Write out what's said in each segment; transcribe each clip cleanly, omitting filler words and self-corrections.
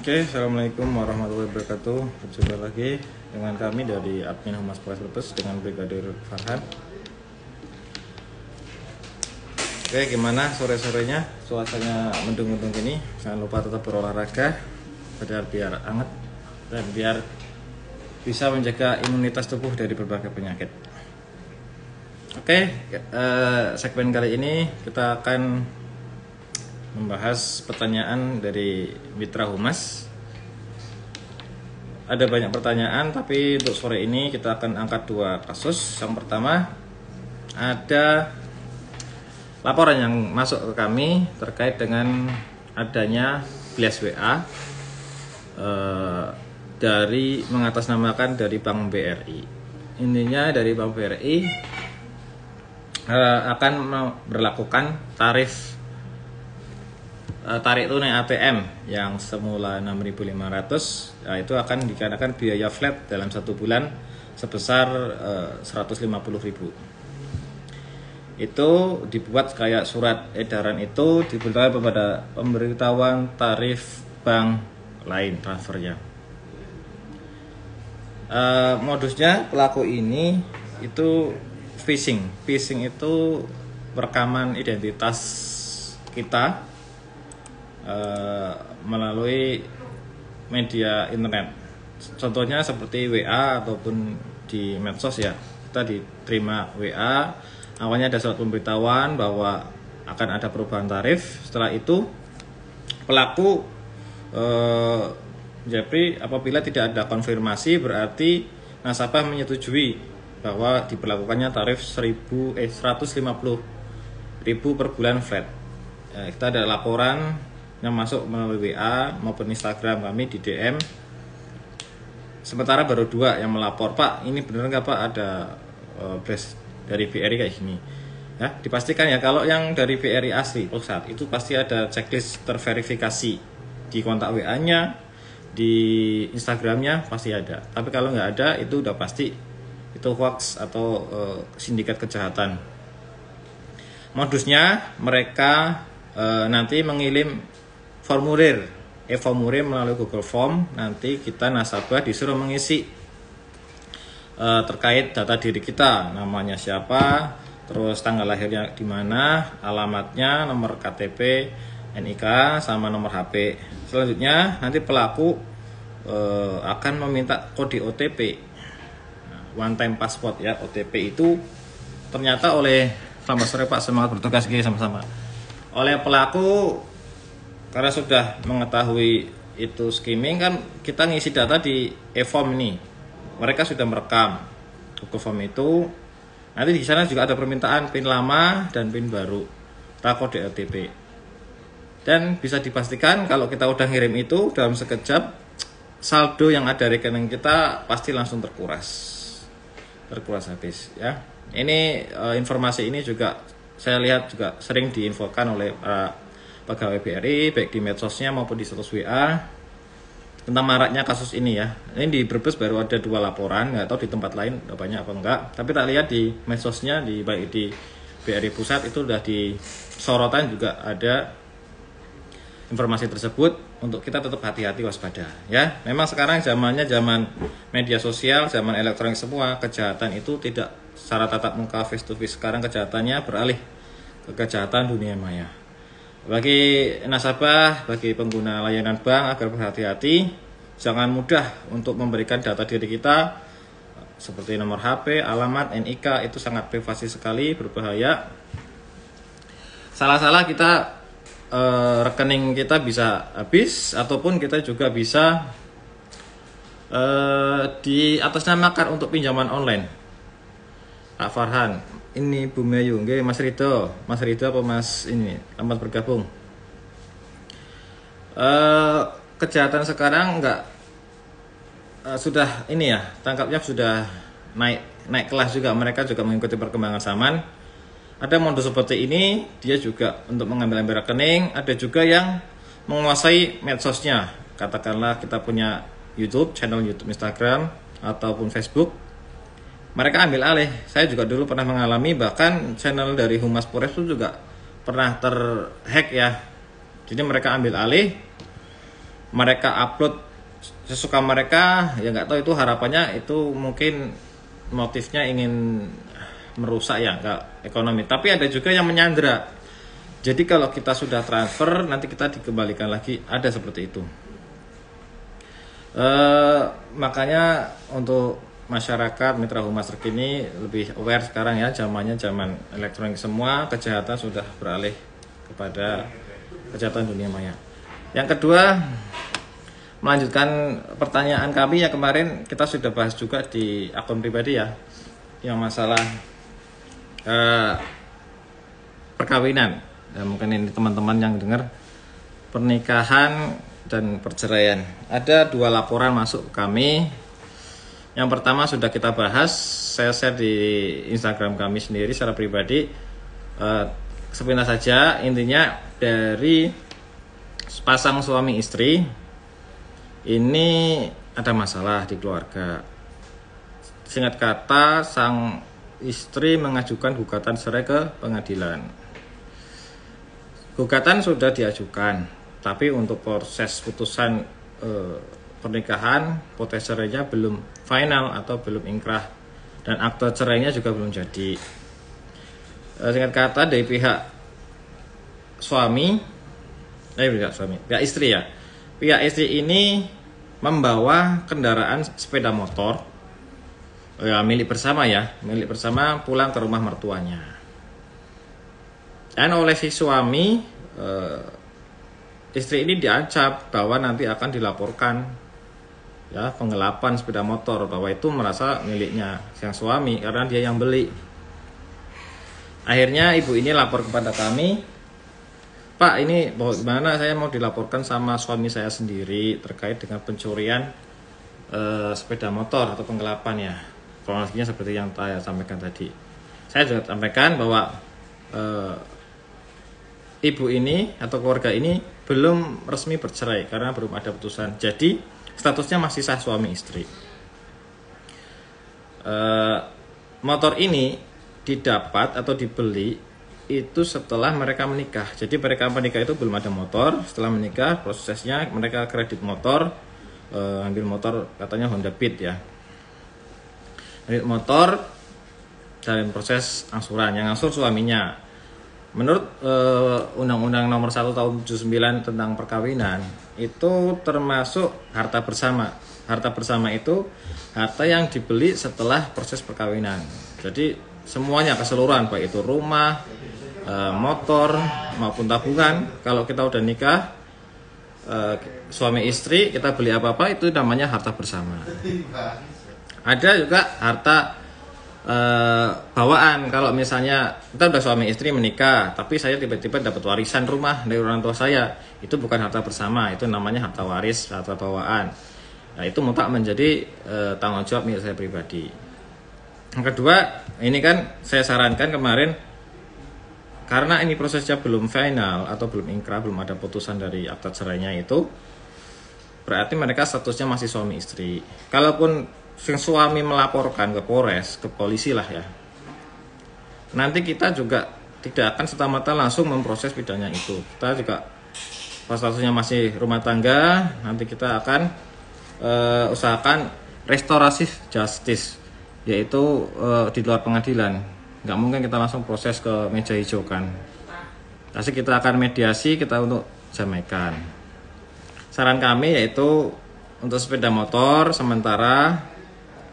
Oke, assalamualaikum warahmatullahi wabarakatuh. Berjumpa lagi dengan kami dari admin Humas Polres Brebes dengan Brigadir Farhan. Oke, gimana sore-sorenya? Suasananya mendung-mendung ini. Jangan lupa tetap berolahraga biar hangat dan biar bisa menjaga imunitas tubuh dari berbagai penyakit. Oke, segmen kali ini kita akan membahas pertanyaan dari Mitra Humas. Ada banyak pertanyaan, tapi untuk sore ini kita akan angkat dua kasus. Yang pertama, ada laporan yang masuk ke kami terkait dengan adanya bias WA dari mengatasnamakan dari Bank BRI. Intinya dari Bank BRI akan berlakukan tarik tunai ATM yang semula 6.500, itu akan dikenakan biaya flat dalam 1 bulan sebesar 150.000. Itu dibuat kayak surat edaran, itu diberitahu kepada pemberitahuan tarif bank lain transfernya. Modusnya pelaku ini itu phishing itu rekaman identitas kita melalui media internet. Contohnya seperti WA ataupun di medsos ya. Kita diterima WA, awalnya ada surat pemberitahuan bahwa akan ada perubahan tarif. Setelah itu pelaku Japri apabila tidak ada konfirmasi berarti nasabah menyetujui bahwa diberlakukannya tarif 150.000 per bulan flat. Kita ada laporan yang masuk melalui WA maupun Instagram kami di DM. Sementara baru 2 yang melapor, Pak ini benar nggak Pak ada blast dari BRI kayak gini. Ya, dipastikan ya kalau yang dari BRI asli pusat itu pasti ada checklist terverifikasi di kontak WA-nya, di Instagram-nya pasti ada. Tapi kalau nggak ada itu udah pasti itu hoax atau sindikat kejahatan. Modusnya mereka nanti mengirim formulir melalui Google Form. Nanti kita nasabah disuruh mengisi terkait data diri kita, namanya siapa, terus tanggal lahirnya di mana, alamatnya, nomor KTP, NIK, sama nomor HP. Selanjutnya nanti pelaku akan meminta kode OTP, one time password ya. OTP itu ternyata selamat sore Pak, semangat bertugas gini sama-sama. Oleh pelaku, karena sudah mengetahui itu skimming, kan kita ngisi data di e-form ini. Mereka sudah merekam Google Form itu. Nanti di sana juga ada permintaan PIN lama dan PIN baru, kode OTP. Dan bisa dipastikan kalau kita udah ngirim itu dalam sekejap, saldo yang ada rekening kita pasti langsung terkuras habis ya. Ini informasi ini juga saya lihat juga sering diinfokan oleh para pegawai BRI baik di medsosnya maupun di status WA tentang maraknya kasus ini ya. Ini di Brebes baru ada 2 laporan, nggak tahu di tempat lain udah banyak apa enggak. Tapi tak lihat di medsosnya baik di BRI pusat itu udah di sorotan juga ada informasi tersebut. Untuk kita tetap hati-hati, waspada ya. Memang sekarang zamannya zaman media sosial, zaman elektronik semua, kejahatan itu tidak secara tatap muka face to face. Sekarang kejahatannya beralih ke kejahatan dunia maya. Bagi nasabah, bagi pengguna layanan bank agar berhati-hati, jangan mudah untuk memberikan data diri kita seperti nomor HP, alamat, NIK, itu sangat privasi sekali, berbahaya. Salah-salah kita rekening kita bisa habis, ataupun kita juga bisa diatasnamakan untuk pinjaman online. Pak Farhan, ini Bu Mayu, Mas Rido apa Mas ini selamat bergabung. Kejahatan sekarang sudah ini ya, tangkapnya sudah naik kelas juga, mereka juga mengikuti perkembangan zaman. Ada modus seperti ini, dia juga untuk mengambil rekening. Ada juga yang menguasai medsosnya. Katakanlah kita punya YouTube, channel YouTube, Instagram, ataupun Facebook. Mereka ambil alih. Saya juga dulu pernah mengalami, bahkan channel dari Humas Polres itu juga pernah terhack ya. Jadi mereka ambil alih, mereka upload sesuka mereka, ya nggak tahu itu harapannya itu mungkin motifnya ingin merusak ya nggak ekonomi. Tapi ada juga yang menyandra. Jadi kalau kita sudah transfer nanti kita dikembalikan lagi, ada seperti itu. Makanya untuk masyarakat mitra humas ini lebih aware sekarang ya, zamannya zaman elektronik semua, kejahatan sudah beralih kepada kejahatan dunia maya. Yang kedua, melanjutkan pertanyaan kami ya, kemarin kita sudah bahas juga di akun pribadi ya, yang masalah perkawinan. Ya, mungkin ini teman-teman yang dengar pernikahan dan perceraian. Ada 2 laporan masuk ke kami. Yang pertama sudah kita bahas, saya share di Instagram kami sendiri secara pribadi. Sepintas saja, intinya dari pasang suami istri ini ada masalah di keluarga. Singkat kata, sang istri mengajukan gugatan cerai ke pengadilan. Gugatan sudah diajukan, tapi untuk proses putusan pernikahan, proses cerainya belum final atau belum inkrah, dan akte cerainya juga belum jadi. Singkat kata, dari pihak pihak istri ya, pihak istri ini membawa kendaraan sepeda motor ya, milik bersama pulang ke rumah mertuanya. Dan oleh si suami, istri ini diancam bahwa nanti akan dilaporkan ya penggelapan sepeda motor, bahwa itu merasa miliknya sang suami karena dia yang beli. Akhirnya ibu ini lapor kepada kami, Pak, ini bagaimana, saya mau dilaporkan sama suami saya sendiri terkait dengan pencurian sepeda motor atau penggelapan ya. Kronologinya seperti yang saya sampaikan tadi. Saya juga sampaikan bahwa ibu ini atau keluarga ini belum resmi bercerai karena belum ada putusan. Jadi statusnya masih sah suami istri. Motor ini didapat atau dibeli itu setelah mereka menikah. Jadi mereka menikah itu belum ada motor. Setelah menikah prosesnya mereka kredit motor, ambil motor katanya Honda Beat ya. Kredit motor dalam proses angsuran. Yang angsur suaminya. Menurut Undang-Undang Nomor 1 Tahun 79 tentang perkawinan itu termasuk harta bersama. Harta bersama itu harta yang dibeli setelah proses perkawinan. Jadi semuanya keseluruhan, baik itu rumah, motor maupun tabungan. Kalau kita udah nikah, suami istri, kita beli apa-apa itu namanya harta bersama. Ada juga harta bawaan. Kalau misalnya kita udah suami istri menikah, tapi saya tiba-tiba dapat warisan rumah dari orang tua saya, itu bukan harta bersama, itu namanya harta waris, harta bawaan. Nah, itu mutlak menjadi tanggung jawab milik saya pribadi. Yang kedua, ini kan saya sarankan kemarin, karena ini prosesnya belum final atau belum inkrah, belum ada putusan dari akta cerainya, itu berarti mereka statusnya masih suami istri. Kalaupun suami melaporkan ke Polres, ke polisi lah ya, nanti kita juga tidak akan serta-merta langsung memproses pidana itu. Kita juga pas statusnya masih rumah tangga, nanti kita akan usahakan restoratif justice, yaitu di luar pengadilan. Nggak mungkin kita langsung proses ke meja hijau kan. Pasti kita akan mediasi, kita untuk jamaikan. Saran kami yaitu untuk sepeda motor sementara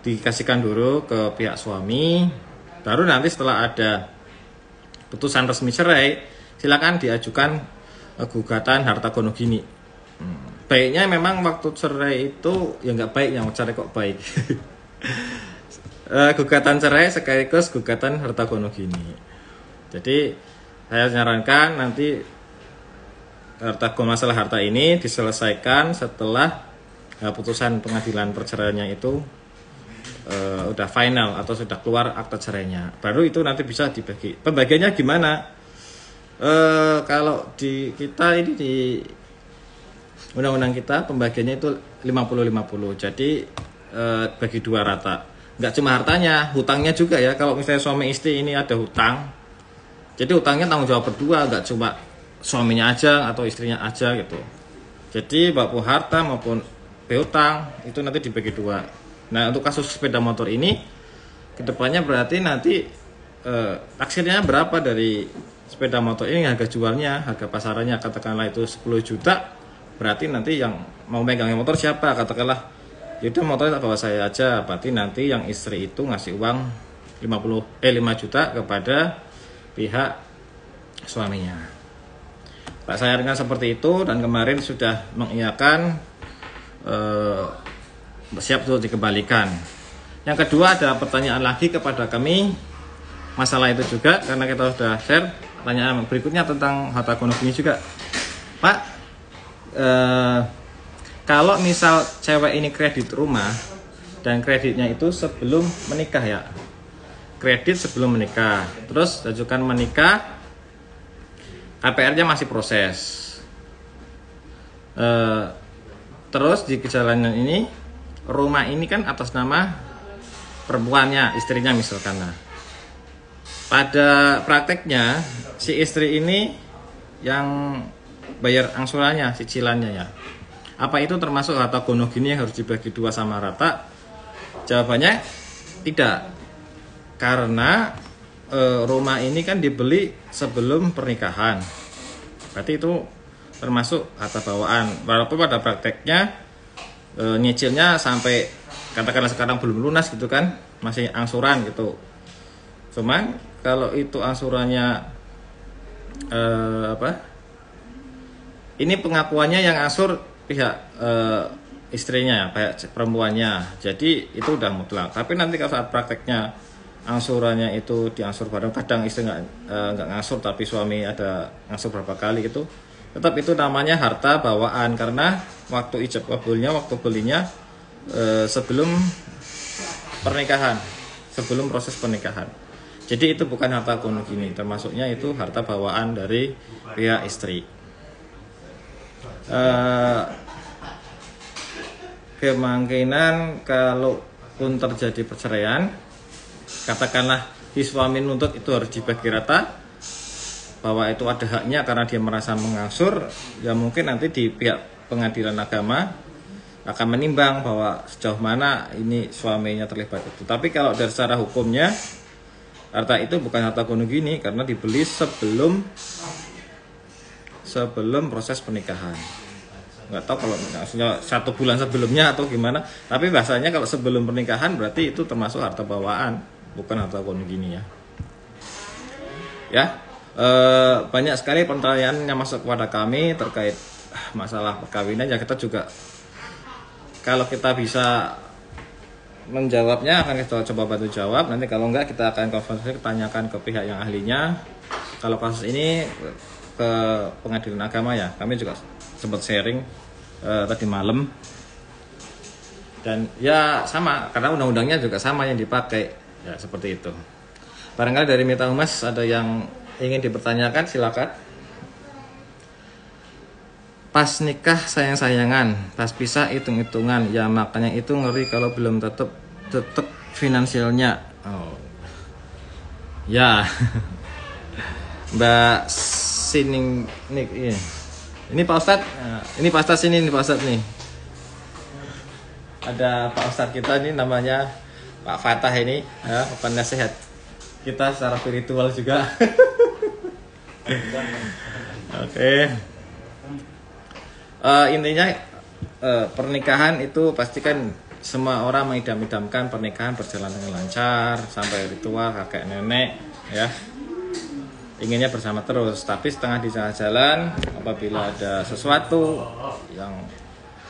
dikasihkan dulu ke pihak suami, baru nanti setelah ada putusan resmi cerai, silakan diajukan gugatan harta gono gini. Baiknya memang waktu cerai itu ya nggak baik, yang cerai kok baik. Gugatan cerai sekaligus gugatan harta gono gini. Jadi saya nyarankan nanti masalah harta ini diselesaikan setelah putusan pengadilan perceraiannya itu udah final atau sudah keluar akta cerainya, baru itu nanti bisa dibagi. Pembagiannya gimana? Kalau di kita ini di undang-undang kita pembagiannya itu 50-50. Jadi bagi 2 rata. Nggak cuma hartanya, hutangnya juga ya. Kalau misalnya suami istri ini ada hutang, jadi hutangnya tanggung jawab berdua, nggak cuma suaminya aja atau istrinya aja gitu. Jadi baik harta maupun piutang itu nanti dibagi dua. Nah untuk kasus sepeda motor ini kedepannya berarti nanti taksirnya berapa dari sepeda motor ini, harga jualnya, harga pasarannya katakanlah itu 10 juta, berarti nanti yang mau megangin motor siapa? Katakanlah yaudah motornya bawa saya aja, berarti nanti yang istri itu ngasih uang 5 juta kepada pihak suaminya. Pak saya dengan seperti itu, dan kemarin sudah mengiyakan siap untuk dikembalikan. Yang kedua ada pertanyaan lagi kepada kami masalah itu juga, karena kita sudah share. Pertanyaan berikutnya tentang harta gono gini juga, Pak. Kalau misal cewek ini kredit rumah dan kreditnya itu sebelum menikah ya, kredit sebelum menikah, terus ajukan menikah, KPR-nya masih proses, terus di kejalanan ini rumah ini kan atas nama perempuannya, istrinya misalkan. Nah, pada prakteknya si istri ini yang bayar angsurannya, cicilannya ya. Apa itu termasuk harta gono gini yang harus dibagi dua sama rata? Jawabannya tidak, karena rumah ini kan dibeli sebelum pernikahan, berarti itu termasuk harta bawaan. Walaupun pada prakteknya nyicilnya sampai katakanlah sekarang belum lunas gitu kan, masih angsuran gitu. Cuman kalau itu angsurannya ini pengakuannya yang angsur pihak istrinya, pihak perempuannya, jadi itu udah mutlak. Tapi nanti kalau saat prakteknya angsurannya itu diangsur bareng, kadang istri nggak ngangsur tapi suami ada ngangsur berapa kali gitu, tetap itu namanya harta bawaan, karena waktu ijab kabulnya, waktu belinya sebelum pernikahan, sebelum proses pernikahan. Jadi itu bukan harta gono gini, termasuknya itu harta bawaan dari pihak istri. Kemungkinan kalau pun terjadi perceraian, katakanlah si suami nuntut itu harus dibagi rata, bahwa itu ada haknya karena dia merasa mengangsur, ya mungkin nanti di pihak pengadilan agama akan menimbang bahwa sejauh mana ini suaminya terlibat itu. Tapi kalau dari secara hukumnya harta itu bukan harta gono gini, karena dibeli sebelum proses pernikahan. Nggak tahu kalau maksudnya 1 bulan sebelumnya atau gimana, tapi bahasanya kalau sebelum pernikahan berarti itu termasuk harta bawaan, bukan harta gono gini ya. Banyak sekali pertanyaan yang masuk kepada kami terkait masalah perkawinan ya. Kita juga kalau kita bisa menjawabnya akan kita coba bantu jawab. Nanti kalau enggak kita akan konfirmasi, tanyakan ke pihak yang ahlinya. Kalau kasus ini ke pengadilan agama ya, kami juga sempat sharing tadi malam, dan ya sama karena undang-undangnya juga sama yang dipakai ya, seperti itu. Barangkali dari Mita Humas ada yang ingin dipertanyakan, silakan. Pas nikah sayang-sayangan, pas pisah hitung-hitungan, ya makanya itu ngeri kalau belum tetep finansialnya. Oh ya Mbak Sining nih, ini Pak Ustadz, ini Pak Ustadz ini Pak Ustadz nih. Ada Pak Ustadz kita ini namanya Pak Fatah ini, ya, penasihat kita secara spiritual juga. Oke. Intinya pernikahan itu pastikan semua orang mengidam-idamkan pernikahan berjalan dengan lancar sampai ritual kakek nenek ya. Inginnya bersama terus, tapi setengah di jalan apabila ada sesuatu yang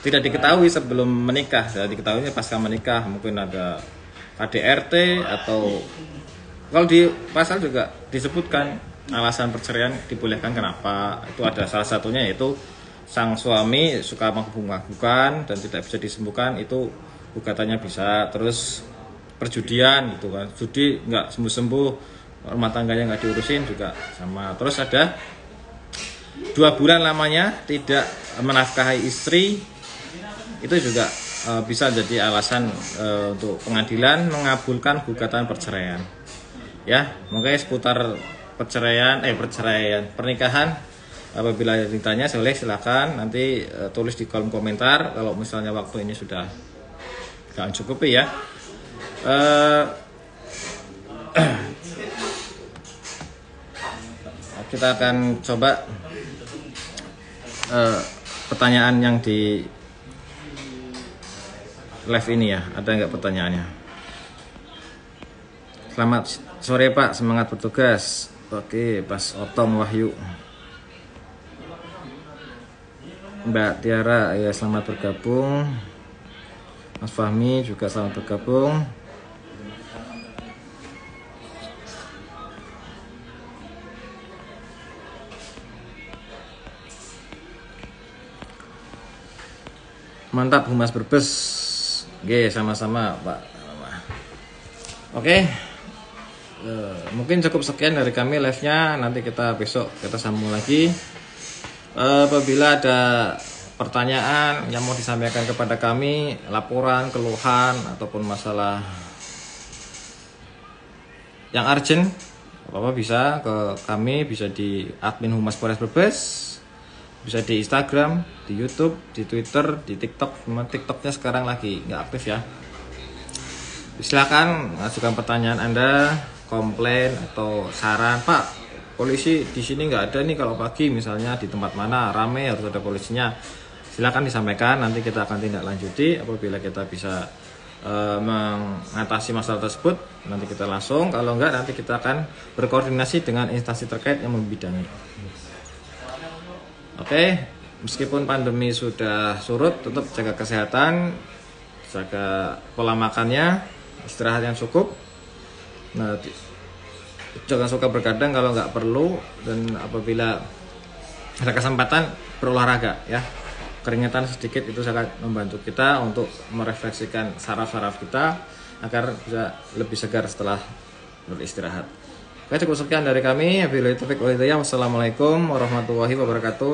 tidak diketahui sebelum menikah, tidak diketahuinya pasca menikah, mungkin ada KDRT atau kalau di pasal juga disebutkan alasan perceraian dibolehkan kenapa. Itu ada salah satunya yaitu sang suami suka menghubung-hubungkan dan tidak bisa disembuhkan, itu gugatannya bisa. Terus perjudian gitu kan, judi nggak sembuh-sembuh, rumah tangganya nggak diurusin juga sama. Terus ada 2 bulan lamanya tidak menafkahi istri, itu juga bisa jadi alasan untuk pengadilan mengabulkan gugatan perceraian ya. Makanya seputar pernikahan Apabila ditanya boleh silakan nanti tulis di kolom komentar. Kalau misalnya waktu ini sudah gak cukup ya. Kita akan coba pertanyaan yang di live ini ya. Ada nggak pertanyaannya? Selamat sore Pak, semangat bertugas. Oke, Pas Otong Wahyu. Mbak Tiara, ya selamat bergabung. Mas Fahmi juga selamat bergabung. Mantap Humas Brebes. Oke, sama-sama Pak. Oke. Mungkin cukup sekian dari kami live-nya. Nanti kita besok kita sambung lagi. Apabila ada pertanyaan yang mau disampaikan kepada kami, laporan, keluhan ataupun masalah yang urgent, apa-apa bisa ke kami, bisa di admin Humas Polres Brebes, bisa di Instagram, di YouTube, di Twitter, di TikTok. Memang TikToknya sekarang lagi nggak aktif ya. Silakan ajukan pertanyaan Anda, komplain atau saran, Pak. Polisi di sini nggak ada nih kalau pagi, misalnya di tempat mana rame harus ada polisinya. Silakan disampaikan, nanti kita akan tindak lanjuti. Apabila kita bisa mengatasi masalah tersebut, nanti kita langsung. Kalau enggak, nanti kita akan berkoordinasi dengan instansi terkait yang membidangi. Oke, meskipun pandemi sudah surut, tetap jaga kesehatan, jaga pola makannya, istirahat yang cukup. Nah, jangan suka bergadang kalau nggak perlu, dan apabila ada kesempatan berolahraga ya. Keringetan sedikit itu sangat membantu kita untuk merefleksikan saraf-saraf kita agar bisa lebih segar setelah beristirahat. Oke, cukup sekian dari kami. Wassalamualaikum warahmatullahi wabarakatuh.